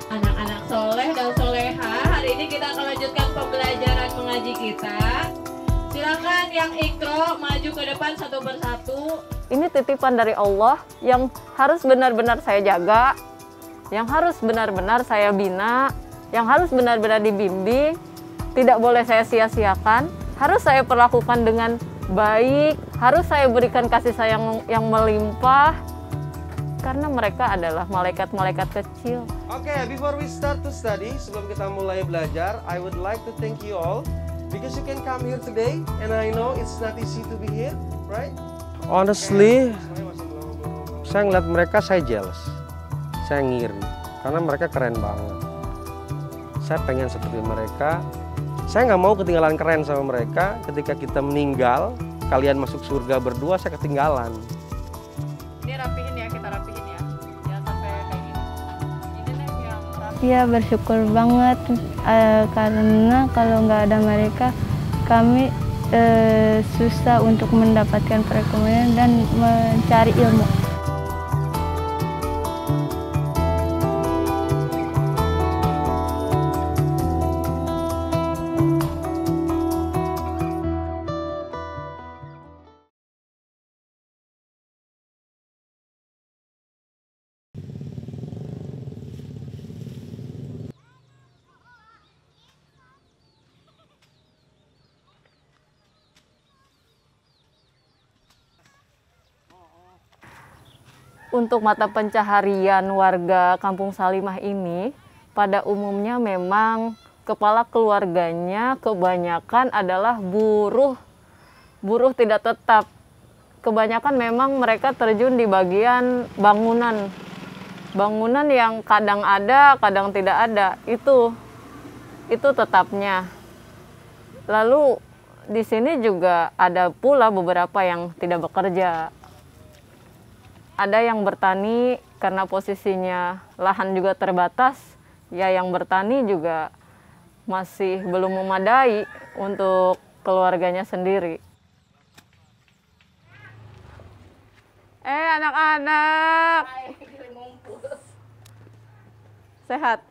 Anak-anak soleh dan soleha, hari ini kita akan lanjutkan pembelajaran mengaji kita. Silakan yang ikro maju ke depan satu persatu. Ini titipan dari Allah yang harus benar-benar saya jaga, yang harus benar-benar saya bina, yang harus benar-benar dibimbing, tidak boleh saya sia-siakan, harus saya perlakukan dengan baik, harus saya berikan kasih sayang yang melimpah, karena mereka adalah malaikat-malaikat kecil. Okay, before we start to study, sebelum kita mulai belajar, I would like to thank you all because you can come here today, and I know it's not easy to be here, right? Honestly, saya ngeliat mereka, saya jealous, saya ngiri, karena mereka keren banget. Saya pengen seperti mereka. Saya nggak mau ketinggalan keren sama mereka. Ketika kita meninggal, kalian masuk surga berdua, saya ketinggalan. Ini rapihin ya, kita rapihin ya. Jangan sampai kayak gini. Ini nih yang rapi. Ya bersyukur banget karena kalau nggak ada mereka kami susah untuk mendapatkan perekonomian dan mencari ilmu. Untuk mata pencaharian warga Kampung Salimah ini, pada umumnya memang kepala keluarganya kebanyakan adalah buruh tidak tetap. Kebanyakan memang mereka terjun di bagian bangunan. Bangunan yang kadang ada, kadang tidak ada. Itu tetapnya. Lalu di sini juga ada pula beberapa yang tidak bekerja. Ada yang bertani karena posisinya lahan juga terbatas, ya yang bertani juga masih belum memadai untuk keluarganya sendiri. Anak-anak. Sehat?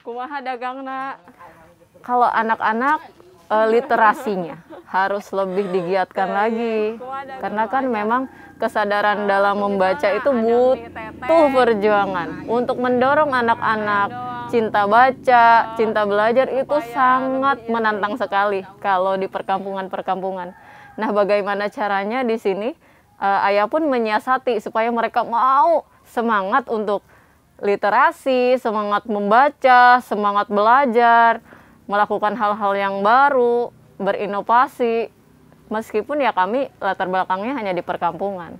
Kumaha dagangna? Kalau anak-anak literasinya harus lebih digiatkan lagi, karena kan memang kesadaran dalam membaca itu butuh perjuangan. Untuk mendorong anak-anak cinta baca, cinta belajar itu sangat menantang sekali kalau di perkampungan-perkampungan. Nah, bagaimana caranya di sini? Ayah pun menyiasati supaya mereka mau semangat untuk literasi, semangat membaca, semangat belajar, melakukan hal-hal yang baru, berinovasi, meskipun ya kami latar belakangnya hanya di perkampungan.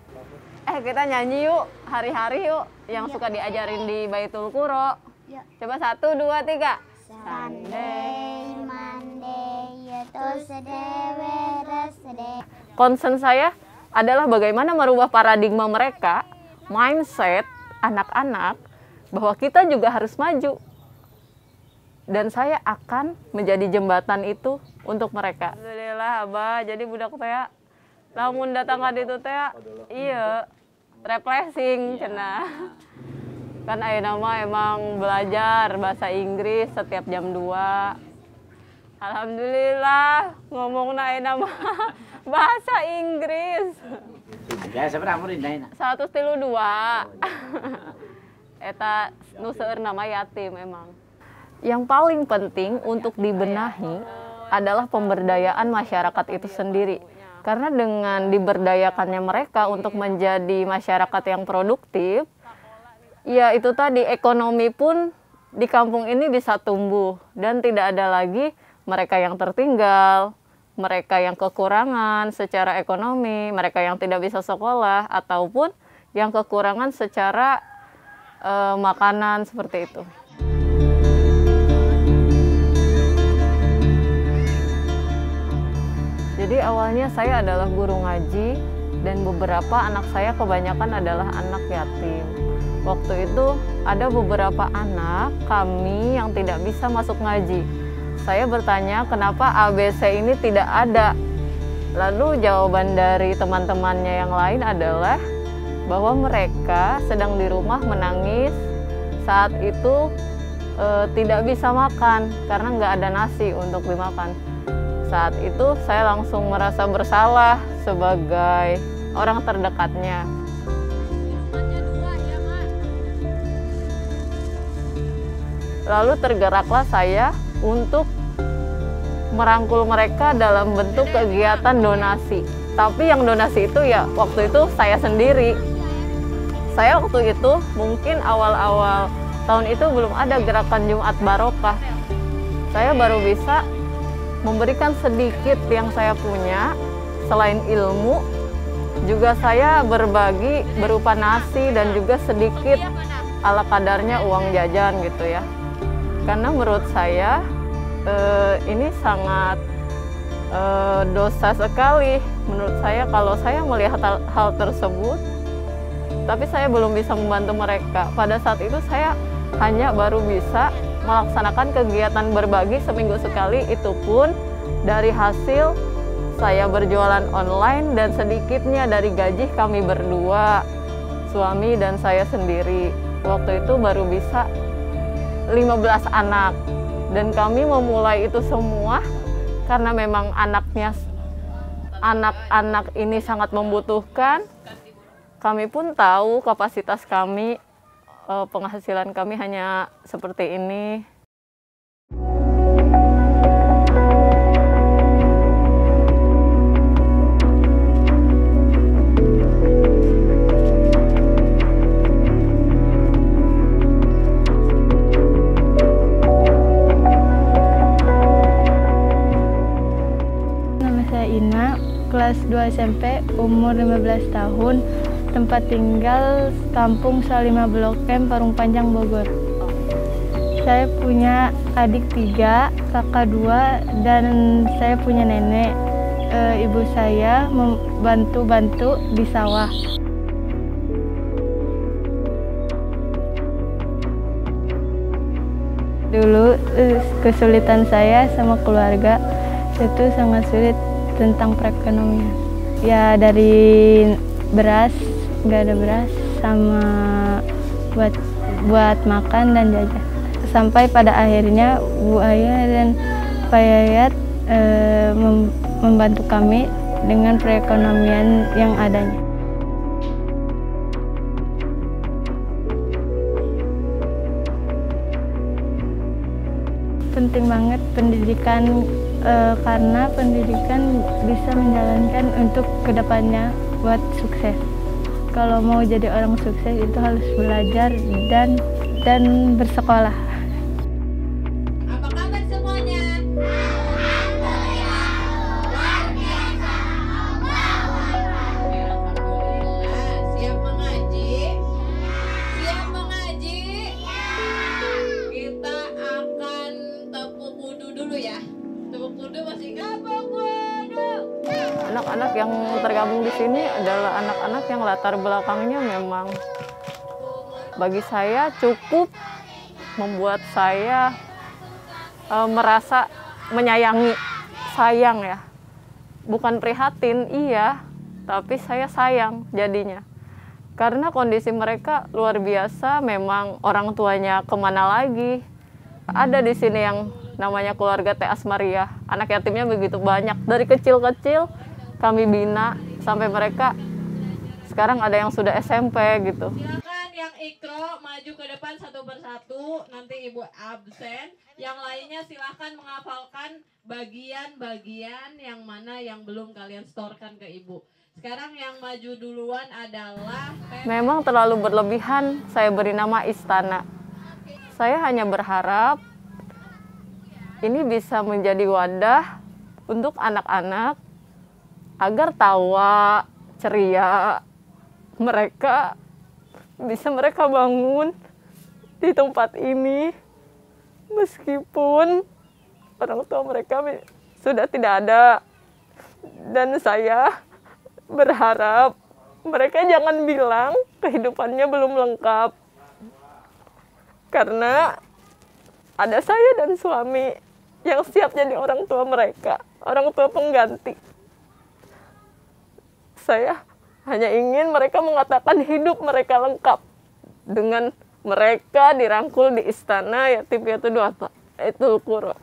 Kita nyanyi yuk, hari-hari yuk, yang suka diajarin di Baitul Quro. Coba 1, 2, 3. Sunday, Monday, Tuesday, Wednesday. Concern saya adalah bagaimana merubah paradigma mereka, mindset anak-anak, bahwa kita juga harus maju. Dan saya akan menjadi jembatan itu untuk mereka. Alhamdulillah, Abah, jadi budak teh lamun datang ka ditu teh iya refreshing cenah. Kan ayeuna mah emang belajar bahasa Inggris setiap jam 2. Alhamdulillah ngomongna ayeuna mah bahasa Inggris. Ya seberapa murid ayeuna? 132. Eta nu seueurna mah yatim emang. Yang paling penting untuk dibenahi adalah pemberdayaan masyarakat itu sendiri. Karena dengan diberdayakannya mereka untuk menjadi masyarakat yang produktif, ya itu tadi, ekonomi pun di kampung ini bisa tumbuh. Dan tidak ada lagi mereka yang tertinggal, mereka yang kekurangan secara ekonomi, mereka yang tidak bisa sekolah, ataupun yang kekurangan secara makanan seperti itu. Jadi awalnya saya adalah guru ngaji dan beberapa anak saya kebanyakan adalah anak yatim. Waktu itu ada beberapa anak kami yang tidak bisa masuk ngaji. Saya bertanya kenapa ABC ini tidak ada. Lalu jawaban dari teman-temannya yang lain adalah bahwa mereka sedang di rumah menangis saat itu tidak bisa makan karena nggak ada nasi untuk dimakan. Saat itu saya langsung merasa bersalah sebagai orang terdekatnya. Lalu tergeraklah saya untuk merangkul mereka dalam bentuk kegiatan donasi. Tapi yang donasi itu ya waktu itu saya sendiri. Saya waktu itu mungkin awal-awal tahun itu belum ada gerakan Jumat Barokah. Saya baru bisa memberikan sedikit yang saya punya, selain ilmu, juga saya berbagi berupa nasi dan juga sedikit ala kadarnya uang jajan gitu ya. Karena menurut saya ini sangat dosa sekali menurut saya kalau saya melihat hal tersebut, tapi saya belum bisa membantu mereka. Pada saat itu saya hanya baru bisa melaksanakan kegiatan berbagi seminggu sekali, itu pun dari hasil saya berjualan online dan sedikitnya dari gaji kami berdua, suami dan saya sendiri. Waktu itu baru bisa 15 anak, dan kami memulai itu semua karena memang anak-anak ini sangat membutuhkan. Kami pun tahu kapasitas kami, penghasilan kami hanya seperti ini. Nama saya Ina, kelas 2 SMP, umur 15 tahun. Tempat tinggal Kampung Salima Blok M, Parung Panjang, Bogor. Saya punya adik 3, kakak 2, dan saya punya nenek. Ibu saya membantu-bantu di sawah. Dulu kesulitan saya sama keluarga itu sangat sulit tentang perekonomian. Ya dari beras, nggak ada beras, sama buat makan dan jajan. Sampai pada akhirnya Bu Ayah dan Pak Yayat membantu kami dengan perekonomian yang adanya. Penting banget pendidikan, karena pendidikan bisa menjalankan untuk kedepannya buat sukses. Kalau mau jadi orang sukses itu harus belajar dan bersekolah. Apa kabar semuanya? Alhamdulillah. Siap mengaji? Siap mengaji? Kita akan tepuk wudu dulu ya. Tepuk wudu masih tepuk wudu. Anak-anak yang tergabung di sini adalah anak-anak yang latar belakangnya memang bagi saya cukup membuat saya merasa menyayangi, sayang ya. Bukan prihatin, iya, tapi saya sayang jadinya. Karena kondisi mereka luar biasa, memang orang tuanya kemana lagi. Ada di sini yang namanya keluarga Teh Asmaria, anak yatimnya begitu banyak. Dari kecil-kecil kami bina sampai mereka sekarang ada yang sudah SMP gitu. Silakan yang ikro maju ke depan satu persatu, nanti Ibu absen. Yang lainnya silahkan menghafalkan bagian-bagian yang mana yang belum kalian setorkan ke Ibu. Sekarang yang maju duluan adalah... Memang terlalu berlebihan saya beri nama istana. Saya hanya berharap ini bisa menjadi wadah untuk anak-anak agar tawa, ceria, mereka bangun di tempat ini meskipun orang tua mereka sudah tidak ada. Dan saya berharap mereka jangan bilang kehidupannya belum lengkap, karena ada saya dan suami yang siap jadi orang tua mereka, orang tua pengganti. Saya hanya ingin mereka mengatakan hidup mereka lengkap dengan mereka dirangkul di istana yatim piatu duata Baitul Quro.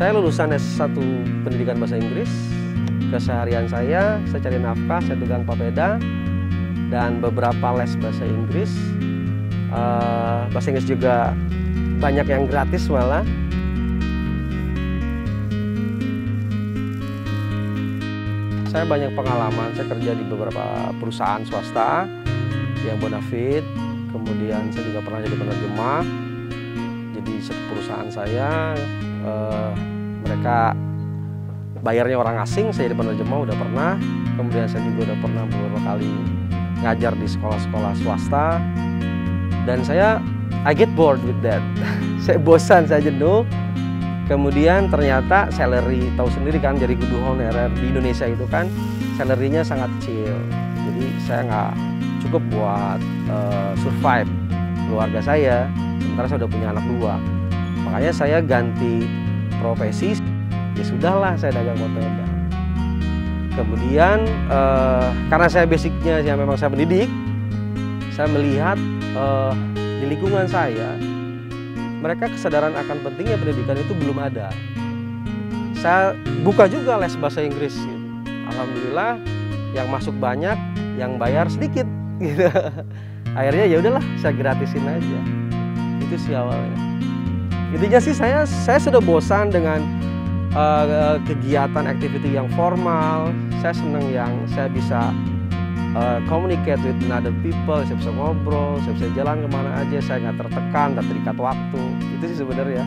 Saya lulusan S1 Pendidikan Bahasa Inggris. Keseharian saya cari nafkah, saya pegang papeda dan beberapa les bahasa Inggris. Bahasa Inggris juga banyak yang gratis malah. Saya banyak pengalaman, saya kerja di beberapa perusahaan swasta yang bonafit. Kemudian saya juga pernah jadi penerjemah. Jadi satu perusahaan saya mereka bayarnya orang asing, saya jadi penerjemah udah pernah. Kemudian saya juga udah pernah beberapa kali ngajar di sekolah-sekolah swasta. Dan I get bored with that. Saya bosan, saya jenuh. Kemudian ternyata salary, tahu sendiri kan, jadi guru honorer di Indonesia itu kan salary-nya sangat kecil. Jadi saya nggak cukup buat survive keluarga saya. Sementara saya udah punya anak 2. Makanya saya ganti profesi, ya sudahlah saya dagang papeda. Kemudian karena saya basicnya ya memang saya pendidik, saya melihat di lingkungan saya, mereka kesadaran akan pentingnya pendidikan itu belum ada. Saya buka juga les bahasa Inggris. Gitu. Alhamdulillah, yang masuk banyak, yang bayar sedikit. Gitu. Akhirnya ya udahlah, saya gratisin aja. Itu sih awalnya. Intinya sih saya sudah bosan dengan kegiatan activity yang formal. Saya senang yang saya bisa communicate with other people, saya bisa ngobrol, saya bisa jalan kemana aja, saya nggak tertekan, nggak terikat waktu. Itu sih sebenarnya.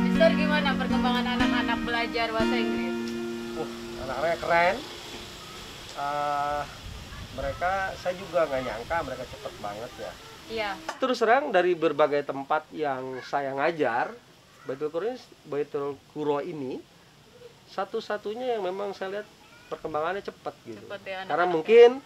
Mister, gimana perkembangan anak-anak belajar bahasa Inggris? Anak-anaknya keren. Mereka, saya juga nggak nyangka mereka cepet banget ya. Iya. Terus terang dari berbagai tempat yang saya ngajar, Baitul Quro ini satu-satunya yang memang saya lihat perkembangannya cepat gitu. Cepet ya, karena mungkin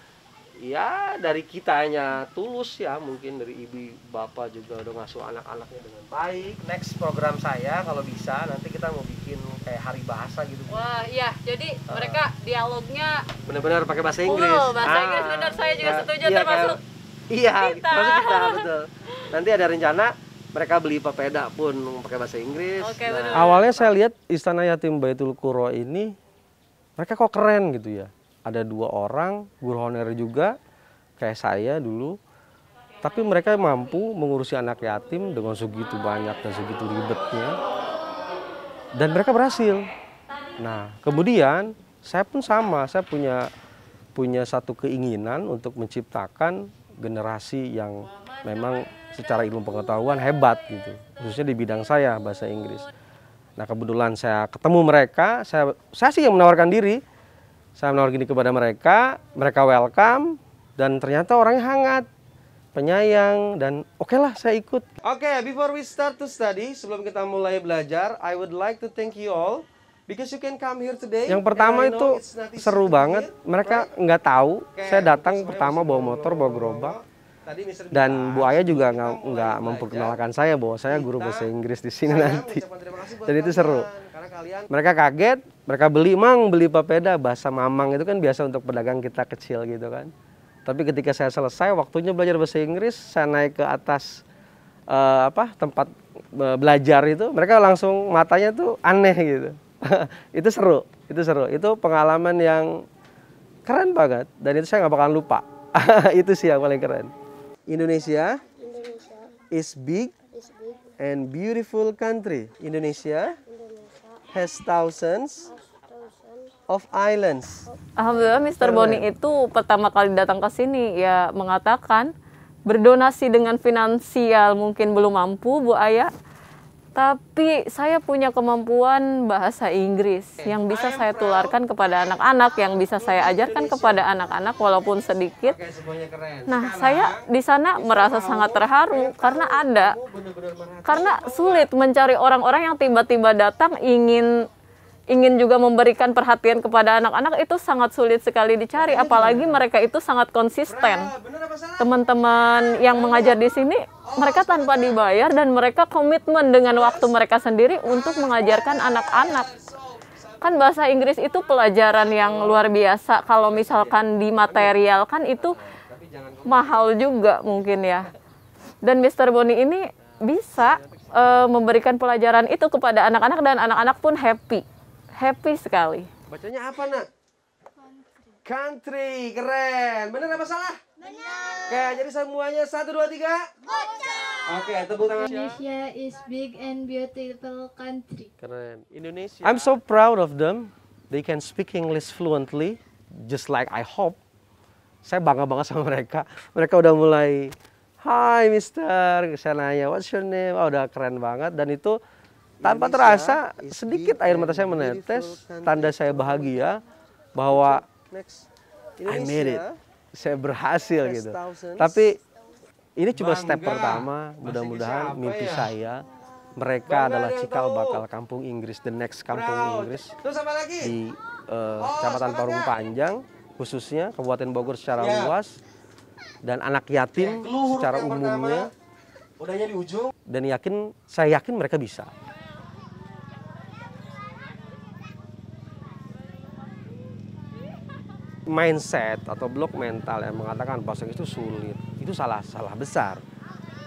ya dari kitanya tulus ya, mungkin dari ibu bapak juga udah ngasuh anak-anaknya dengan baik. Next program saya kalau bisa nanti kita mau bikin kayak hari bahasa gitu. Wah iya, jadi mereka dialognya benar-benar pakai bahasa Inggris. Bahasa Inggris benar, saya juga setuju iya, termasuk iya, kita. termasuk kita betul. Nanti ada rencana mereka beli papeda pun pakai bahasa Inggris. Oke, benar. Awalnya saya lihat Istana Yatim Baitul Quro ini mereka kok keren gitu ya. Ada 2 orang, guru honorer juga, kayak saya dulu. Tapi mereka mampu mengurusi anak yatim dengan segitu banyak dan segitu ribetnya. Dan mereka berhasil. Nah, kemudian saya pun sama, saya punya satu keinginan untuk menciptakan generasi yang memang secara ilmu pengetahuan hebat gitu. Khususnya di bidang saya, bahasa Inggris. Nah, kebetulan saya ketemu mereka, saya sih yang menawarkan diri. Saya menawarkan diri kepada mereka welcome, dan ternyata orangnya hangat, penyayang, dan oke lah saya ikut. Oke, before we start to study, sebelum kita mulai belajar, I would like to thank you all because you can come here today. Yang pertama itu seru banget, mereka nggak tahu, saya datang pertama bawa motor, bawa gerobak. Dan Bu Ayah juga nggak memperkenalkan saya bahwa saya guru bahasa Inggris di sini nanti. Jadi itu seru. Mereka kaget, mereka beli papeda, bahasa Mamang itu kan biasa untuk pedagang kita kecil gitu kan. Tapi ketika saya selesai waktunya belajar bahasa Inggris, saya naik ke atas tempat belajar itu, mereka langsung matanya tuh aneh gitu. Itu seru. Itu pengalaman yang keren banget dan itu saya nggak bakalan lupa. Itu sih yang paling keren. Indonesia is big and beautiful country. Indonesia has thousands of islands. Alhamdulillah Mr. Boni itu pertama kali datang ke sini ya mengatakan berdonasi dengan finansial mungkin belum mampu Bu Ayah, tapi saya punya kemampuan bahasa Inggris yang bisa saya tularkan kepada anak-anak, yang bisa saya ajarkan kepada anak-anak walaupun sedikit. Nah, saya di sana merasa sangat terharu karena sulit mencari orang-orang yang tiba-tiba datang ingin ingin juga memberikan perhatian kepada anak-anak itu sangat sulit sekali dicari, apalagi mereka itu sangat konsisten. Teman-teman yang mengajar di sini, mereka tanpa dibayar dan mereka komitmen dengan waktu mereka sendiri untuk mengajarkan anak-anak. Kan bahasa Inggris itu pelajaran yang luar biasa, kalau misalkan dimaterialkan itu mahal juga mungkin ya. Dan Mr. Boni ini bisa memberikan pelajaran itu kepada anak-anak dan anak-anak pun happy sekali. Bacanya apa, Nak? Country. Keren. Bener apa salah? Benar. Oke, jadi semuanya 1, 2, 3. Oke, tepuk tangan. Indonesia is big and beautiful country. Keren. Indonesia. I'm so proud of them. They can speak English fluently, just like I hope. Saya bangga banget sama mereka. Mereka udah mulai, "Hi, Mister." Saya nanya, "What's your name?" Oh, udah keren banget. Dan itu tanpa terasa sedikit air mata saya menetes, tanda saya bahagia bahwa I made it. Saya berhasil gitu. Tapi ini cuma step pertama. Mudah-mudahan mimpi saya, mereka adalah cikal bakal kampung Inggris, the next kampung Inggris di Kecamatan Parung Panjang, khususnya Kabupaten Bogor secara luas, dan anak yatim secara umumnya. Dan saya yakin mereka bisa. Mindset atau blok mental yang mengatakan bahasa Inggris itu sulit, itu salah besar.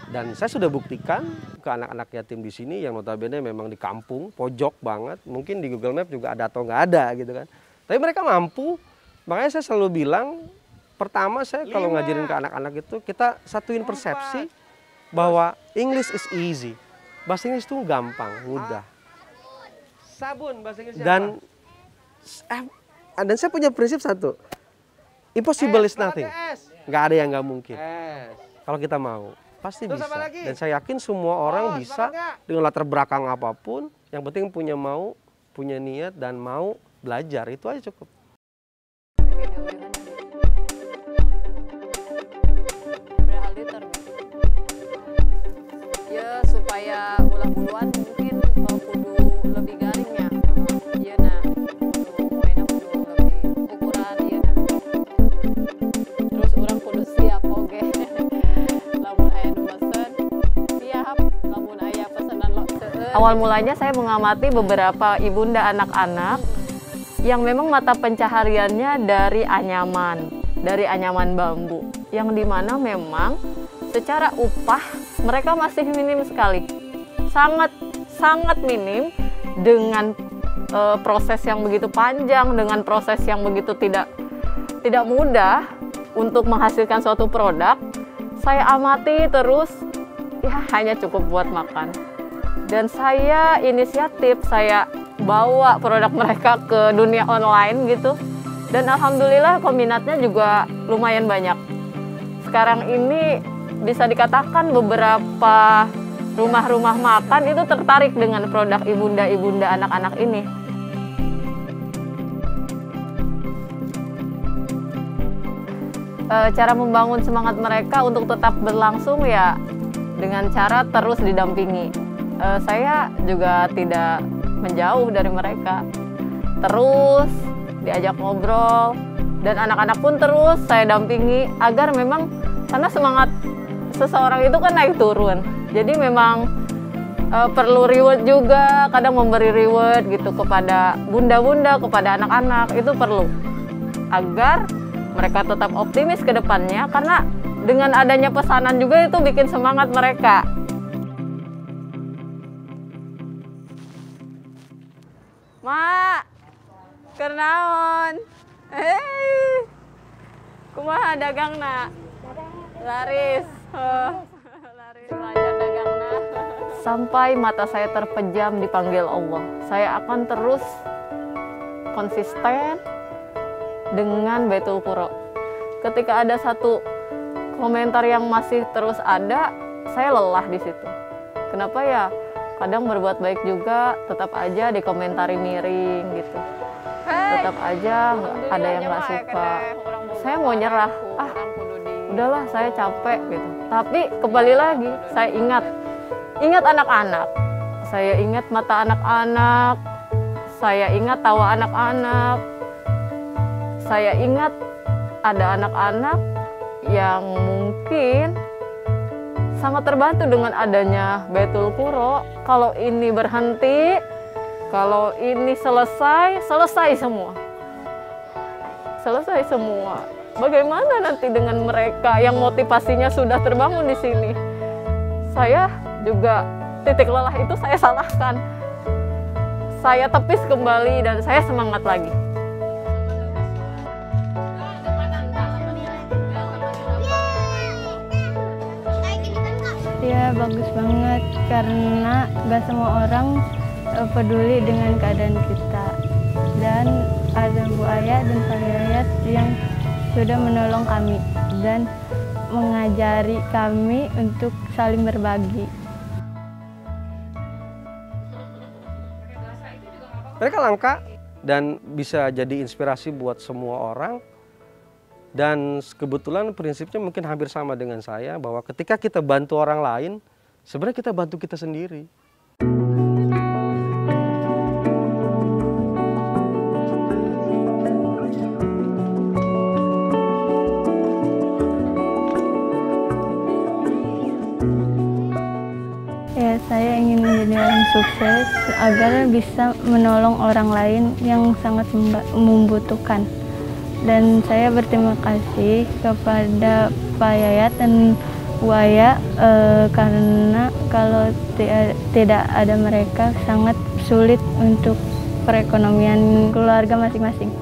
Dan saya sudah buktikan ke anak-anak yatim di sini yang notabene memang di kampung, pojok banget, mungkin di Google Map juga ada atau nggak ada gitu kan. Tapi mereka mampu, makanya saya selalu bilang, pertama saya kalau ngajarin ke anak-anak itu, kita satuin persepsi bahwa English is easy. Bahasa Inggris itu gampang, mudah. Sabun bahasa Inggris. Dan saya punya prinsip satu, impossible is nothing. Nggak ada yang nggak mungkin. Kalau kita mau, pasti bisa. Dan saya yakin semua orang bisa dengan latar belakang apapun. Yang penting punya mau, punya niat, dan mau belajar. Itu aja cukup. Ya, supaya ulah-uluan mungkin kudu lebih garingnya. Iya, nah. Mainnya kudu lebih ukuran, iya nah. Terus orang kudu siap, oke. Lamun aya nu pesen, siap. Lamun aya pesanan lo seueur. Awal mulanya saya mengamati beberapa ibunda anak-anak yang memang mata pencahariannya dari anyaman bambu, yang dimana memang secara upah mereka masih minim sekali, sangat minim, dengan proses yang begitu panjang, dengan proses yang begitu tidak mudah untuk menghasilkan suatu produk. Saya amati terus, ya hanya cukup buat makan. Dan saya inisiatif, saya bawa produk mereka ke dunia online gitu. Dan alhamdulillah peminatnya juga lumayan banyak. Sekarang ini bisa dikatakan beberapa rumah-rumah makan itu tertarik dengan produk ibunda-ibunda anak-anak ini. Cara membangun semangat mereka untuk tetap berlangsung ya dengan cara terus didampingi. Saya juga tidak menjauh dari mereka, terus diajak ngobrol, dan anak-anak pun terus saya dampingi agar memang, karena semangat seseorang itu kan naik turun, jadi memang perlu reward juga, kadang memberi reward gitu kepada bunda-bunda, kepada anak-anak, itu perlu agar mereka tetap optimis ke depannya, karena dengan adanya pesanan juga itu bikin semangat mereka. Mak, kernaon? Kumaha dagangna? Laris. Laris belajar dagangna. Sampai mata saya terpejam dipanggil Allah, saya akan terus konsisten dengan Baitul Qura. Ketika ada satu komentar yang masih terus ada, saya lelah di situ. Kenapa ya? Kadang berbuat baik juga, tetap aja dikomentari miring gitu. Tetap aja ada yang nggak suka. Saya mau nyerah, udahlah saya capek gitu. Tapi kembali lagi, saya ingat anak-anak. Saya ingat mata anak-anak. Saya ingat tawa anak-anak. Saya ingat ada anak-anak yang mungkin sangat terbantu dengan adanya Baitul Quro. Kalau ini berhenti, kalau ini selesai, selesai semua. Selesai semua. Bagaimana nanti dengan mereka yang motivasinya sudah terbangun di sini? Saya juga titik lelah itu saya salahkan. Saya tepis kembali dan saya semangat lagi. Ya bagus banget karena gak semua orang peduli dengan keadaan kita. Dan ada Bu Ayah dan Pak Yayat yang sudah menolong kami dan mengajari kami untuk saling berbagi. Mereka langka dan bisa jadi inspirasi buat semua orang. Dan kebetulan prinsipnya mungkin hampir sama dengan saya, bahwa ketika kita bantu orang lain, sebenarnya kita bantu kita sendiri. Ya, saya ingin menjadi orang sukses agar bisa menolong orang lain yang sangat membutuhkan. Dan saya berterima kasih kepada Pak Yayat dan Bu Ayah karena kalau tidak ada mereka sangat sulit untuk perekonomian keluarga masing-masing.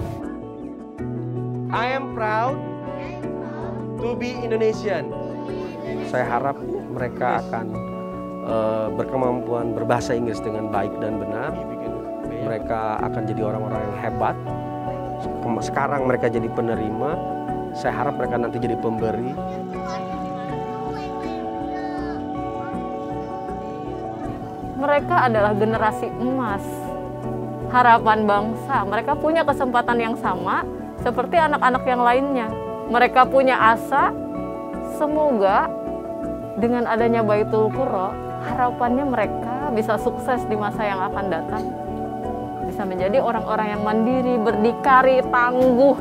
I am proud to be Indonesian. Saya harap mereka akan berkemampuan berbahasa Inggris dengan baik dan benar. Mereka akan jadi orang-orang yang hebat. Sekarang mereka jadi penerima. Saya harap mereka nanti jadi pemberi. Mereka adalah generasi emas, harapan bangsa. Mereka punya kesempatan yang sama seperti anak-anak yang lainnya. Mereka punya asa. Semoga dengan adanya Baitul Quro, harapannya mereka bisa sukses di masa yang akan datang. Bisa menjadi orang-orang yang mandiri, berdikari, tangguh,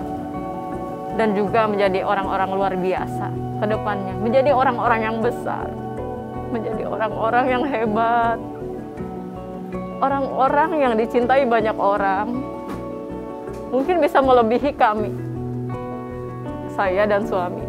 dan juga menjadi orang-orang luar biasa ke depannya. Menjadi orang-orang yang besar, menjadi orang-orang yang hebat, orang-orang yang dicintai banyak orang. Mungkin bisa melebihi kami, saya dan suami.